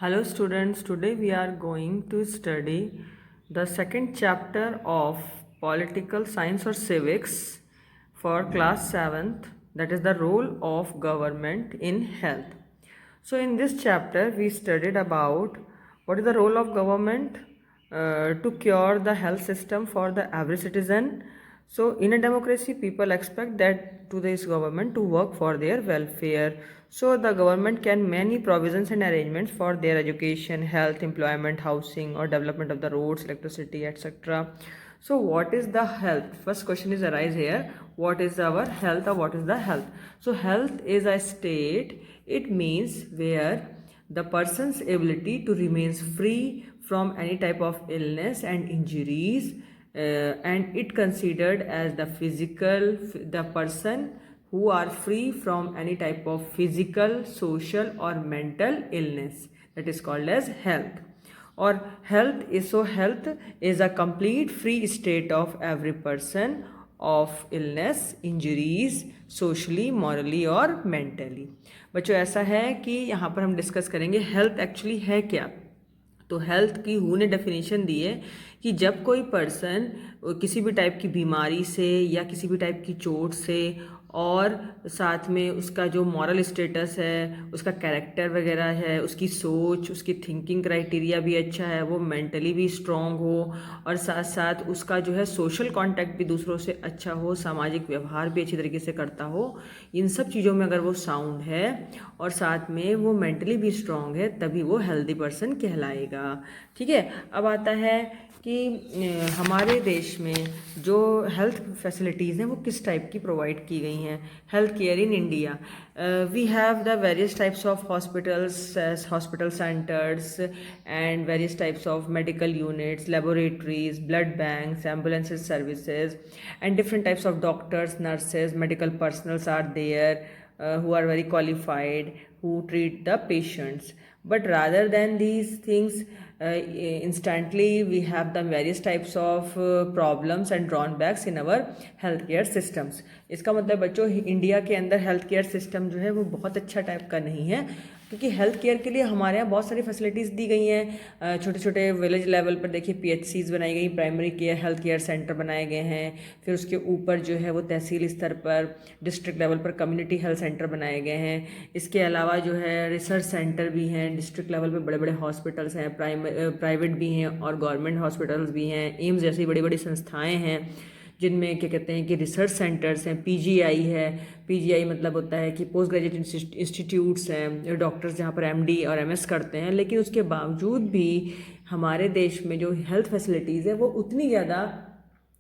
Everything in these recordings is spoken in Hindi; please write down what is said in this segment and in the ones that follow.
Hello students, today we are going to study the second chapter of political science or civics for class 7th, that is the role of government in health. So in this chapter we studied about what is the role of government to cure the health system for the average citizen. So in a democracy, people expect that to this government to work for their welfare. So the government can many provisions and arrangements for their education, health, employment, housing, or development of the roads, electricity, etc. So what is the health? First question is arise here. What is our health or what is the health? So health is a state. It means where the person's ability to remain free from any type of illness and injuries, and it considered as the person who are free from any type of physical, social or mental illness, that is called as health. Or health is a complete free state of every person of illness, injuries, socially, morally और mentally. बच्चों ऐसा है कि यहाँ पर हम डिस्कस करेंगे हेल्थ एक्चुअली है क्या। तो हेल्थ की हु ने डेफिनेशन दी है कि जब कोई पर्सन किसी भी टाइप की बीमारी से या किसी भी टाइप की चोट से और साथ में उसका जो मॉरल स्टेटस है, उसका कैरेक्टर वगैरह है, उसकी सोच, उसकी थिंकिंग क्राइटेरिया भी अच्छा है, वो मेंटली भी स्ट्रॉन्ग हो और साथ साथ उसका जो है सोशल कांटेक्ट भी दूसरों से अच्छा हो, सामाजिक व्यवहार भी अच्छी तरीके से करता हो, इन सब चीज़ों में अगर वो साउंड है और साथ में वो मेंटली भी स्ट्रॉन्ग है, तभी वो हेल्दी पर्सन कहलाएगा। ठीक है, अब आता है कि हमारे देश में जो हेल्थ फैसिलिटीज़ हैं वो किस टाइप की प्रोवाइड की गई हैं। Health care in India, we have the various types of hospitals, hospital centres and various types of medical units, laboratories, blood banks, ambulances services and different types of doctors, nurses, medical personals are there who are very qualified, who treat the patients. But rather than these things, instantly we have the various types of problems and drawbacks in our healthcare systems. इसका मतलब बच्चों इंडिया के अंदर हेल्थ केयर सिस्टम जो है वो बहुत अच्छा टाइप का नहीं है, क्योंकि हेल्थ केयर के लिए हमारे यहाँ बहुत सारी फैसिलिटीज़ दी गई हैं। छोटे छोटे विलेज लेवल पर देखिए PHCs बनाई गई, primary care health care centre बनाए गए हैं। फिर उसके ऊपर जो है वो तहसील स्तर पर, डिस्ट्रिक्ट लेवल पर कम्युनिटी हेल्थ सेंटर बनाए गए हैं। इसके अलावा जो है रिसर्च सेंटर भी हैं, डिस्ट्रिक्ट लेवल पर बड़े बड़े हॉस्पिटल्स हैं, प्राइवेट भी हैं और गवर्नमेंट हॉस्पिटल्स भी हैं। एम्स जैसी बड़ी बड़ी संस्थाएँ हैं जिनमें क्या कहते हैं कि रिसर्च सेंटर्स हैं, PGI है। PGI मतलब होता है कि पोस्ट ग्रेजुएट इंस्टीट्यूट्स हैं, डॉक्टर्स जहाँ पर MD और MS करते हैं। लेकिन उसके बावजूद भी हमारे देश में जो हेल्थ फैसिलिटीज़ है वो उतनी ज़्यादा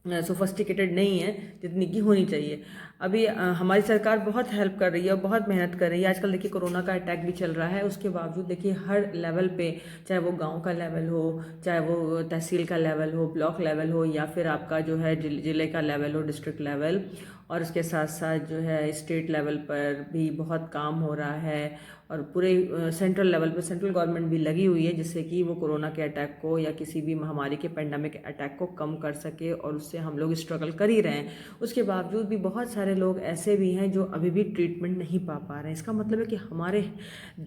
सोफिस्टिकेटेड नहीं है जितनी की होनी चाहिए। अभी हमारी सरकार बहुत हेल्प कर रही है और बहुत मेहनत कर रही है। आजकल देखिए कोरोना का अटैक भी चल रहा है, उसके बावजूद देखिए हर लेवल पे, चाहे वो गांव का लेवल हो, चाहे वो तहसील का लेवल हो, ब्लॉक लेवल हो, या फिर आपका जो है जिले का लेवल हो, डिस्ट्रिक्ट लेवल, और उसके साथ साथ जो है स्टेट लेवल पर भी बहुत काम हो रहा है। और पूरे सेंट्रल लेवल पर सेंट्रल गवर्नमेंट भी लगी हुई है जिससे कि वो कोरोना के अटैक को या किसी भी महामारी के पेंडेमिक अटैक को कम कर सके, और उससे हम लोग स्ट्रगल कर ही रहे हैं। उसके बावजूद भी बहुत सारे लोग ऐसे भी हैं जो अभी भी ट्रीटमेंट नहीं पा रहे हैं। इसका मतलब है कि हमारे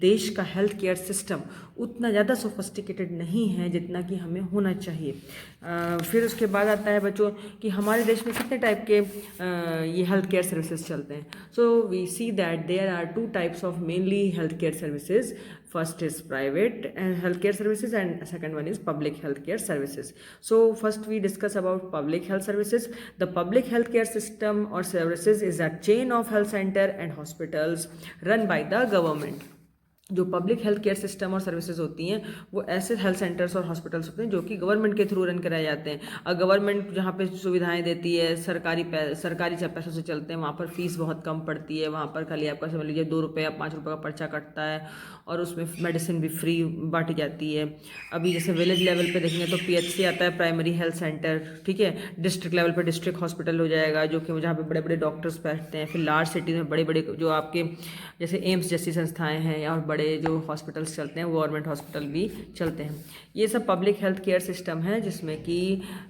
देश का हेल्थ केयर सिस्टम उतना ज़्यादा सोफिस्टिकेटेड नहीं है जितना कि हमें होना चाहिए। फिर उसके बाद आता है बच्चों कि हमारे देश में कितने टाइप के ये हेल्थ केयर सर्विसेज चलते हैं। So we see that there are 2 types of mainly health care services. First is private healthcare services and second one is public healthcare services. So first we discuss about public health services. The public healthcare system or services is a chain of health center and hospitals run by the government. जो पब्लिक हेल्थ केयर सिस्टम और सर्विसेज होती हैं वो ऐसे हेल्थ सेंटर्स और हॉस्पिटल्स होते हैं जो कि गवर्नमेंट के थ्रू रन कराए जाते हैं। और गवर्नमेंट जहाँ पे सुविधाएं देती है, सरकारी पैसों से चलते हैं, वहाँ पर फीस बहुत कम पड़ती है। वहाँ पर खाली आपका समझ लीजिए 2 रुपये या 5 रुपये का पर्चा कटता है और उसमें मेडिसिन भी फ्री बांटी जाती है। अभी जैसे विलेज लेवल पे देखेंगे तो PHC आता है, प्राइमरी हेल्थ सेंटर, ठीक है। डिस्ट्रिक्ट लेवल पर डिस्ट्रिक्ट हॉस्पिटल हो जाएगा जो कि जहाँ पे बड़े बड़े डॉक्टर्स बैठते हैं। फिर लार्ज सिटीज़ में बड़े बड़े जो आपके जैसे एम्स जैसी संस्थाएँ हैं और बड़े जो हॉस्पिटल्स चलते हैं, गवर्नमेंट हॉस्पिटल भी चलते हैं। ये सब पब्लिक हेल्थ केयर सिस्टम है जिसमें कि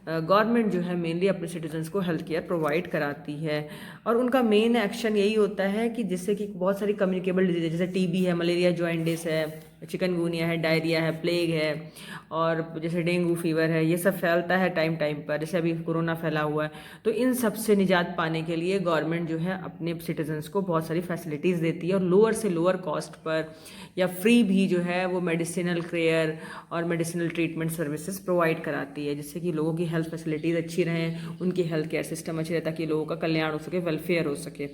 गवर्नमेंट जो है मेनली अपने सिटीजन्स को हेल्थ केयर प्रोवाइड कराती है। और उनका मेन एक्शन यही होता है कि जिससे कि बहुत सारी कम्युनिकेबल डिजीज जैसे TB है, मलेरिया, जॉइंटिस है, चिकनगुनिया है, डायरिया है, प्लेग है, और जैसे डेंगू फीवर है, ये सब फैलता है टाइम टाइम पर, जैसे अभी कोरोना फैला हुआ है। तो इन सब से निजात पाने के लिए गवर्नमेंट जो है अपने सिटीजन्स को बहुत सारी फैसिलिटीज़ देती है, और लोअर से लोअर कॉस्ट पर या फ्री भी जो है वो मेडिसिनल केयर और मेडिसिनल ट्रीटमेंट सर्विसेज प्रोवाइड कराती है, जिससे कि लोगों की हेल्थ फैसिलिटीज़ अच्छी रहें, उनकी हेल्थ केयर सिस्टम अच्छी रहे, ताकि लोगों का कल्याण हो सके, वेलफेयर हो सके।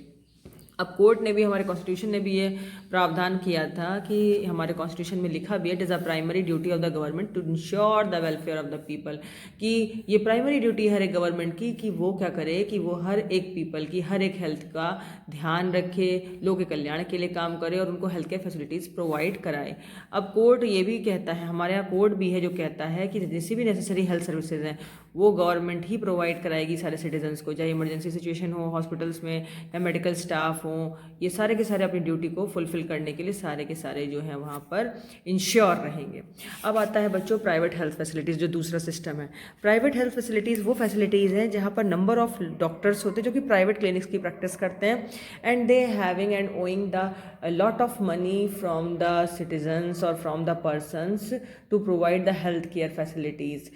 अब कोर्ट ने भी, हमारे कॉन्स्टिट्यूशन ने भी ये प्रावधान किया था कि हमारे कॉन्स्टिट्यूशन में लिखा भी है, it is a primary duty of the government to ensure the welfare of the people, कि ये प्राइमरी ड्यूटी है एक गवर्नमेंट की कि वो क्या करे कि वो हर एक पीपल की हर एक हेल्थ का ध्यान रखे, लोगों के कल्याण के लिए काम करे और उनको हेल्थ केयर फैसिलिटीज़ प्रोवाइड कराए। अब कोर्ट ये भी कहता है, हमारे यहाँ कोर्ट भी है जो कहता है कि जैसी भी नेसेसरी हेल्थ सर्विसेज हैं वो गवर्नमेंट ही प्रोवाइड कराएगी सारे सिटीजन्स को, चाहे इमरजेंसी सिचुएशन हो हॉस्पिटल्स में या मेडिकल स्टाफ हो, ये सारे के सारे अपनी ड्यूटी को फुलफिल करने के लिए सारे के सारे जो है वहाँ पर इंश्योर रहेंगे। अब आता है बच्चों प्राइवेट हेल्थ फैसिलिटीज़, जो दूसरा सिस्टम है। प्राइवेट हेल्थ फैसिलिटीज़ वो फैसिलिटीज़ हैं जहाँ पर नंबर ऑफ डॉक्टर्स होते हैं जो कि प्राइवेट क्लिनिक्स की प्रैक्टिस करते हैं, and they having and owing the lot of money from the citizens और from the persons to provide the health care facilities.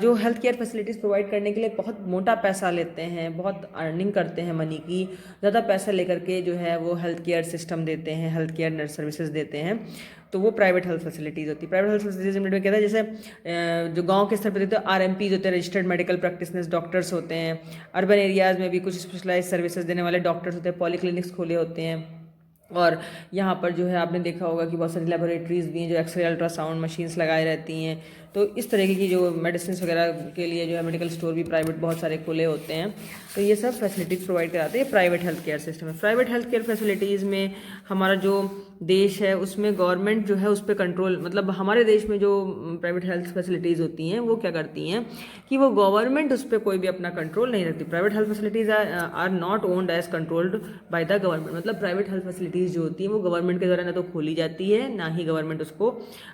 जो हेल्थ केयर फैसिलिटीज़ प्रोवाइड करने के लिए बहुत मोटा पैसा लेते हैं, बहुत अर्निंग करते हैं मनी की, ज़्यादा पैसा लेकर के जो है वो हेल्थ केयर सिस्टम देते हैं, हेल्थ केयर नर्स सर्विसेज देते हैं, तो वो प्राइवेट हेल्थ फैसिलिटीज़ होती है। प्राइवेट हेल्थ फैसिलिटीज़ में कहता है जैसे जो गांव के स्तर पर देते हैं RMPs होते हैं, रजिस्टर्ड मेडिकल प्रैक्टिशनर्स डॉक्टर्स होते हैं। अर्बन एरियाज़ में भी कुछ स्पेशलाइज सर्विसेज देने वाले डॉक्टर्स होते हैं, पॉलीक्लिनिक्स खोले होते हैं, और यहाँ पर जो है आपने देखा होगा कि बहुत सारी लेबोरेटरीज़ भी हैं जो एक्सरे अल्ट्रासाउंड मशीन्स लगाए रहती हैं। तो इस तरीके की जो मेडिसिन वगैरह के लिए जो है मेडिकल स्टोर भी प्राइवेट बहुत सारे खुले होते हैं। तो ये सब फैसिलिटीज़ प्रोवाइड कराते हैं, प्राइवेट हेल्थ केयर सिस्टम है। प्राइवेट हेल्थ केयर फैसिलिटीज़ में हमारा जो देश है उसमें गवर्नमेंट जो है उस पर कंट्रोल, मतलब हमारे देश में जो प्राइवेट हेल्थ फैसिलिटीज़ होती हैं वो क्या करती हैं कि वो गवर्नमेंट उस पर कोई भी अपना कंट्रोल नहीं रखती। Private health facilities are not owned as controlled by the government, मतलब प्राइवेट हेल्थ फैसिलिटीज़ जो होती हैं वो गवर्नमेंट के द्वारा ना तो खोली जाती है, ना ही गवर्नमेंट उसको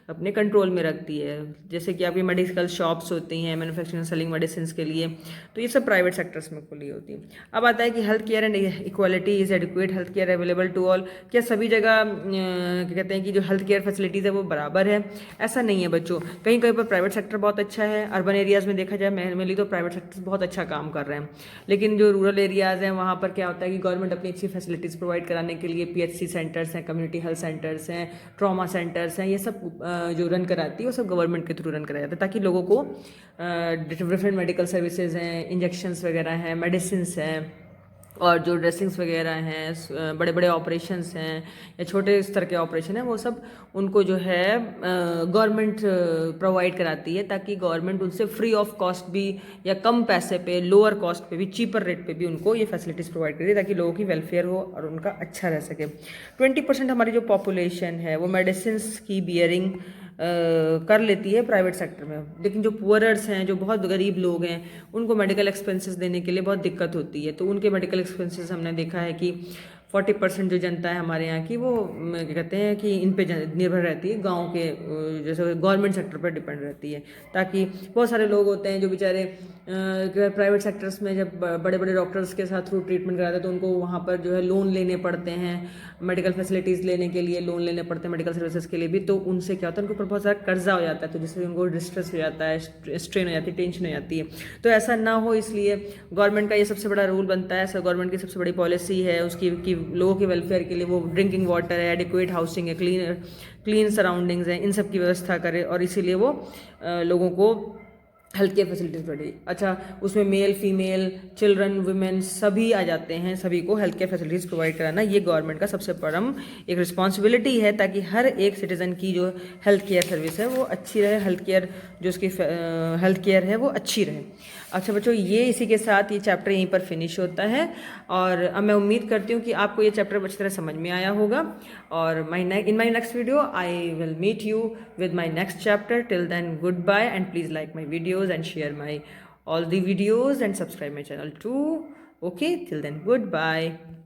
अपने कंट्रोल में रखती है। जैसे कि आपकी मेडिकल शॉप्स होती हैं मैन्युफैक्चरिंग सेलिंग मेडिसिन के लिए, तो ये सब प्राइवेट सेक्टर्स में खुली होती है। अब आता है कि health care and equality is adequate health care available to all. क्या सभी जगह क्या कहते हैं कि जो हेल्थ केयर फैसिलिटीज़ है वो बराबर है? ऐसा नहीं है बच्चों, कहीं कहीं पर प्राइवेट सेक्टर बहुत अच्छा है। अर्बन एरियाज़ में देखा जाए मेनली तो प्राइवेट सेक्टर बहुत अच्छा काम कर रहे हैं, लेकिन जो रूरल एरियाज़ हैं वहाँ पर क्या होता है कि गवर्नमेंट अपनी अच्छी फैसिलिटीज़ प्रोवाइड कराने के लिए PHC सेंटर्स हैं, कम्युनिटी हेल्थ सेंटर्स हैं, ट्रॉमा सेंटर्स हैं, ये सब जो रन कराती है वो सब गवर्नमेंट के थ्रू रन कराया जाता है, ताकि लोगों को डिफरेंट मेडिकल सर्विसेज हैं, इंजेक्शंस वगैरह हैं, मेडिसिन्स हैं, और जो ड्रेसिंग्स वगैरह हैं, बड़े बड़े ऑपरेशंस हैं या छोटे स्तर के ऑपरेशन हैं, वो सब उनको जो है गवर्नमेंट प्रोवाइड कराती है, ताकि गवर्नमेंट उनसे फ्री ऑफ कॉस्ट भी या कम पैसे पे, लोअर कॉस्ट पे भी, चीपर रेट पे भी उनको ये फैसिलिटीज़ प्रोवाइड करिए, ताकि लोगों की वेलफेयर हो और उनका अच्छा रह सके। 20% हमारी जो पॉपुलेशन है वो मेडिसिन्स की बियरिंग कर लेती है प्राइवेट सेक्टर में, लेकिन जो पुअरर्स हैं, जो बहुत गरीब लोग हैं, उनको मेडिकल एक्सपेंसेस देने के लिए बहुत दिक्कत होती है। तो उनके मेडिकल एक्सपेंसेस हमने देखा है कि 40% जो जनता है हमारे यहाँ की वो क्या कहते हैं कि इन पे निर्भर रहती है, गांव के जैसे गवर्नमेंट सेक्टर पर डिपेंड रहती है। ताकि बहुत सारे लोग होते हैं जो बेचारे प्राइवेट सेक्टर्स में जब बड़े बड़े डॉक्टर्स के साथ थ्रू ट्रीटमेंट कराते हैं तो उनको वहाँ पर जो है लोन लेने पड़ते हैं, मेडिकल फैसिलिटीज़ लेने के लिए लोन लेने पड़ते हैं मेडिकल सर्विसेज के लिए भी। तो उनसे क्या होता है, उनके ऊपर बहुत सारा कर्जा हो जाता है, तो जिससे उनको डिस्ट्रेस हो जाता है, स्ट्रेन हो जाती है, टेंशन हो जाती है। तो ऐसा ना हो इसलिए गवर्नमेंट का ये सबसे बड़ा रूल बनता है, ऐसा गवर्नमेंट की सबसे बड़ी पॉलिसी है उसकी कि लोगों के वेलफेयर के लिए वो ड्रिंकिंग वाटर है, एडिक्वेट हाउसिंग है, क्लीन सराउंडिंग्स हैं, इन सब की व्यवस्था करे, और इसीलिए वो लोगों को हेल्थ केयर फैसिलिटीज बढ़ी। अच्छा, उसमें मेल फीमेल चिल्ड्रन वुमेन सभी आ जाते हैं, सभी को हेल्थ केयर फैसिलिटीज़ प्रोवाइड कराना ये गवर्नमेंट का सबसे बड़ा एक रिस्पॉन्सिबिलिटी है, ताकि हर एक सिटीज़न की जो हेल्थ केयर सर्विस है वो अच्छी रहे, हेल्थ केयर जो उसकी हेल्थ केयर है वो अच्छी रहे। अच्छा बच्चों, ये इसी के साथ ये चैप्टर यहीं पर फिनिश होता है, और अब मैं उम्मीद करती हूँ कि आपको ये चैप्टर अच्छी तरह समझ में आया होगा, और in my next video I will meet you with my next chapter. Till then, goodbye, and please like my videos and share my all the videos and subscribe my channel too. Okay, till then, goodbye.